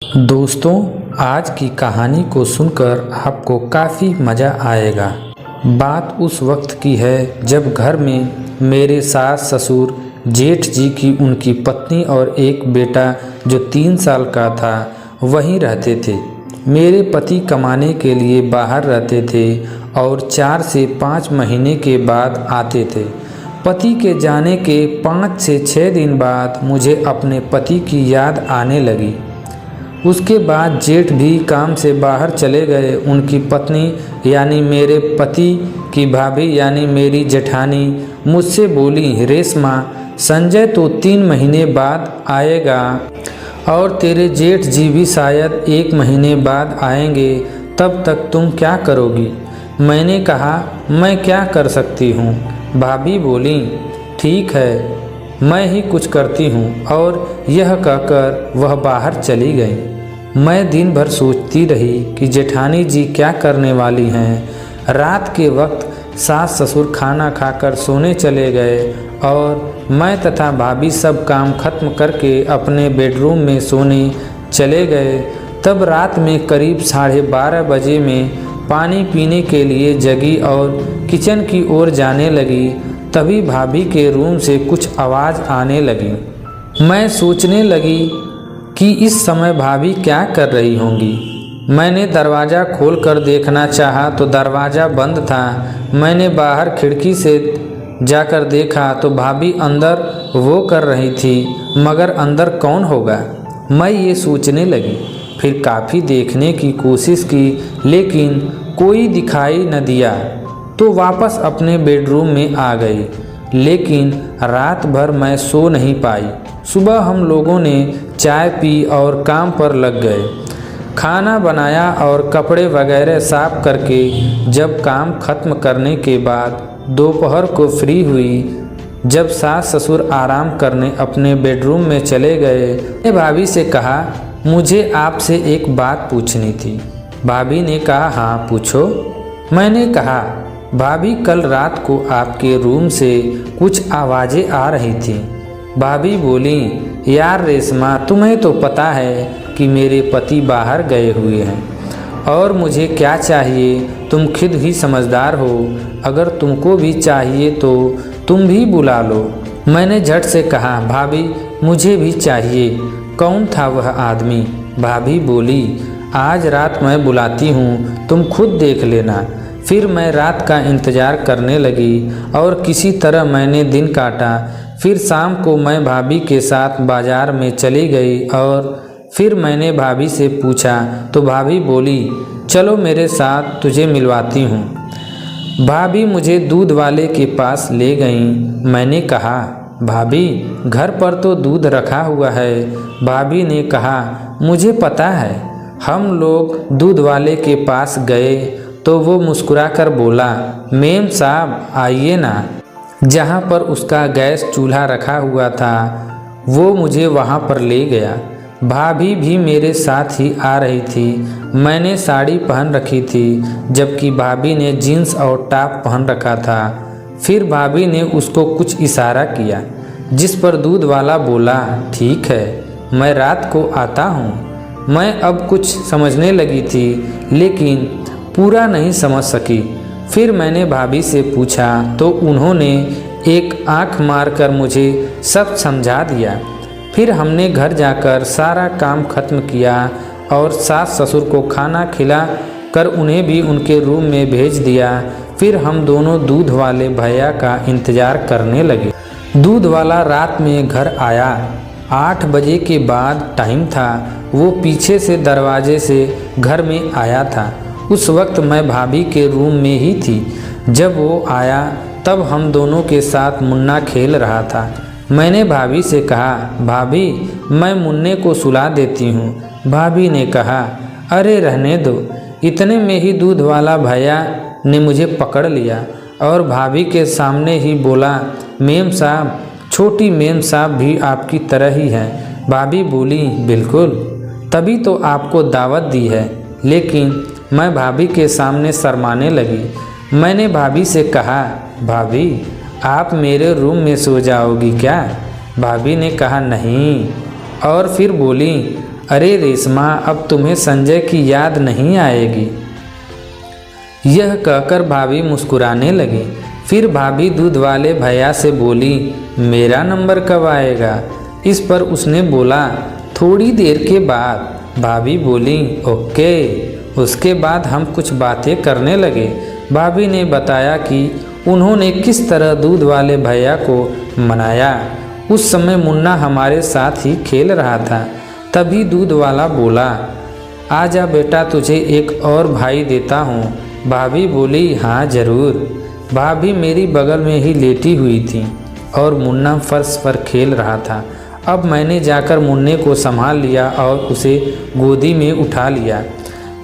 दोस्तों, आज की कहानी को सुनकर आपको काफ़ी मज़ा आएगा। बात उस वक्त की है जब घर में मेरे सास ससुर, जेठ जी की उनकी पत्नी और एक बेटा जो 3 साल का था वहीं रहते थे। मेरे पति कमाने के लिए बाहर रहते थे और 4 से 5 महीने के बाद आते थे। पति के जाने के 5 से 6 दिन बाद मुझे अपने पति की याद आने लगी। उसके बाद जेठ भी काम से बाहर चले गए। उनकी पत्नी यानी मेरे पति की भाभी यानी मेरी जेठानी मुझसे बोली, रेशमा, संजय तो 3 महीने बाद आएगा और तेरे जेठ जी भी शायद 1 महीने बाद आएंगे, तब तक तुम क्या करोगी? मैंने कहा, मैं क्या कर सकती हूँ? भाभी बोली, ठीक है, मैं ही कुछ करती हूँ। और यह कहकर वह बाहर चली गई। मैं दिन भर सोचती रही कि जेठानी जी क्या करने वाली हैं। रात के वक्त सास ससुर खाना खाकर सोने चले गए और मैं तथा भाभी सब काम खत्म करके अपने बेडरूम में सोने चले गए। तब रात में करीब 12:30 बजे में पानी पीने के लिए जगी और किचन की ओर जाने लगी। तभी भाभी के रूम से कुछ आवाज़ आने लगी। मैं सोचने लगी कि इस समय भाभी क्या कर रही होंगी। मैंने दरवाज़ा खोलकर देखना चाहा तो दरवाज़ा बंद था। मैंने बाहर खिड़की से जाकर देखा तो भाभी अंदर वो कर रही थी, मगर अंदर कौन होगा? मैं ये सोचने लगी। फिर काफ़ी देखने की कोशिश की लेकिन कोई दिखाई न दिया तो वापस अपने बेडरूम में आ गई। लेकिन रात भर मैं सो नहीं पाई। सुबह हम लोगों ने चाय पी और काम पर लग गए। खाना बनाया और कपड़े वगैरह साफ करके जब काम खत्म करने के बाद दोपहर को फ्री हुई, जब सास ससुर आराम करने अपने बेडरूम में चले गए, मैंने भाभी से कहा, मुझे आपसे एक बात पूछनी थी। भाभी ने कहा, हाँ पूछो। मैंने कहा, भाभी कल रात को आपके रूम से कुछ आवाज़ें आ रही थीं। भाभी बोली, यार रेशमा, तुम्हें तो पता है कि मेरे पति बाहर गए हुए हैं और मुझे क्या चाहिए तुम खुद ही समझदार हो। अगर तुमको भी चाहिए तो तुम भी बुला लो। मैंने झट से कहा, भाभी मुझे भी चाहिए। कौन था वह आदमी? भाभी बोली, आज रात मैं बुलाती हूँ, तुम खुद देख लेना। फिर मैं रात का इंतज़ार करने लगी और किसी तरह मैंने दिन काटा। फिर शाम को मैं भाभी के साथ बाज़ार में चली गई और फिर मैंने भाभी से पूछा तो भाभी बोली, चलो मेरे साथ, तुझे मिलवाती हूँ। भाभी मुझे दूध वाले के पास ले गईं। मैंने कहा, भाभी घर पर तो दूध रखा हुआ है। भाभी ने कहा, मुझे पता है। हम लोग दूध वाले के पास गए तो वो मुस्कुराकर बोला, मेम साहब आइए ना। जहाँ पर उसका गैस चूल्हा रखा हुआ था वो मुझे वहाँ पर ले गया। भाभी भी मेरे साथ ही आ रही थी। मैंने साड़ी पहन रखी थी जबकि भाभी ने जीन्स और टॉप पहन रखा था। फिर भाभी ने उसको कुछ इशारा किया जिस पर दूध वाला बोला, ठीक है, मैं रात को आता हूँ। मैं अब कुछ समझने लगी थी लेकिन पूरा नहीं समझ सकी। फिर मैंने भाभी से पूछा तो उन्होंने एक आंख मारकर मुझे सब समझा दिया। फिर हमने घर जाकर सारा काम खत्म किया और सास ससुर को खाना खिला कर उन्हें भी उनके रूम में भेज दिया। फिर हम दोनों दूध वाले भैया का इंतज़ार करने लगे। दूध वाला रात में घर आया। 8 बजे के बाद टाइम था। वो पीछे से दरवाजे से घर में आया था। उस वक्त मैं भाभी के रूम में ही थी। जब वो आया तब हम दोनों के साथ मुन्ना खेल रहा था। मैंने भाभी से कहा, भाभी मैं मुन्ने को सुला देती हूँ। भाभी ने कहा, अरे रहने दो। इतने में ही दूध वाला भैया ने मुझे पकड़ लिया और भाभी के सामने ही बोला, मेम साहब, छोटी मेम साहब भी आपकी तरह ही हैं। भाभी बोली, बिल्कुल, तभी तो आपको दावत दी है। लेकिन मैं भाभी के सामने शर्माने लगी। मैंने भाभी से कहा, भाभी आप मेरे रूम में सो जाओगी क्या? भाभी ने कहा, नहीं। और फिर बोली, अरे रेशमा, अब तुम्हें संजय की याद नहीं आएगी। यह कहकर भाभी मुस्कुराने लगी। फिर भाभी दूध वाले भैया से बोली, मेरा नंबर कब आएगा? इस पर उसने बोला, थोड़ी देर के बाद। भाभी बोली, ओके। उसके बाद हम कुछ बातें करने लगे। भाभी ने बताया कि उन्होंने किस तरह दूध वाले भैया को मनाया। उस समय मुन्ना हमारे साथ ही खेल रहा था। तभी दूध वाला बोला, आजा बेटा, तुझे एक और भाई देता हूँ। भाभी बोली, हाँ ज़रूर। भाभी मेरी बगल में ही लेटी हुई थी और मुन्ना फर्श पर खेल रहा था। अब मैंने जाकर मुन्ने को संभाल लिया और उसे गोदी में उठा लिया।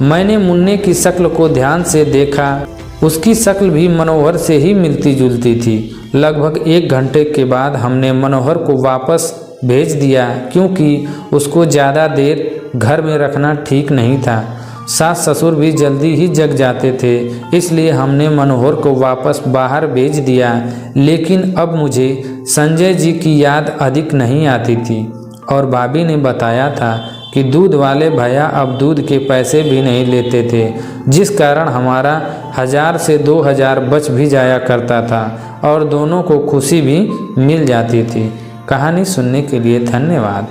मैंने मुन्ने की शक्ल को ध्यान से देखा। उसकी शक्ल भी मनोहर से ही मिलती जुलती थी। लगभग 1 घंटे के बाद हमने मनोहर को वापस भेज दिया, क्योंकि उसको ज़्यादा देर घर में रखना ठीक नहीं था। सास ससुर भी जल्दी ही जग जाते थे, इसलिए हमने मनोहर को वापस बाहर भेज दिया। लेकिन अब मुझे संजय जी की याद अधिक नहीं आती थी और भाभी ने बताया था कि दूध वाले भैया अब दूध के पैसे भी नहीं लेते थे, जिस कारण हमारा 1000 से 2000 बच भी जाया करता था और दोनों को खुशी भी मिल जाती थी। कहानी सुनने के लिए धन्यवाद।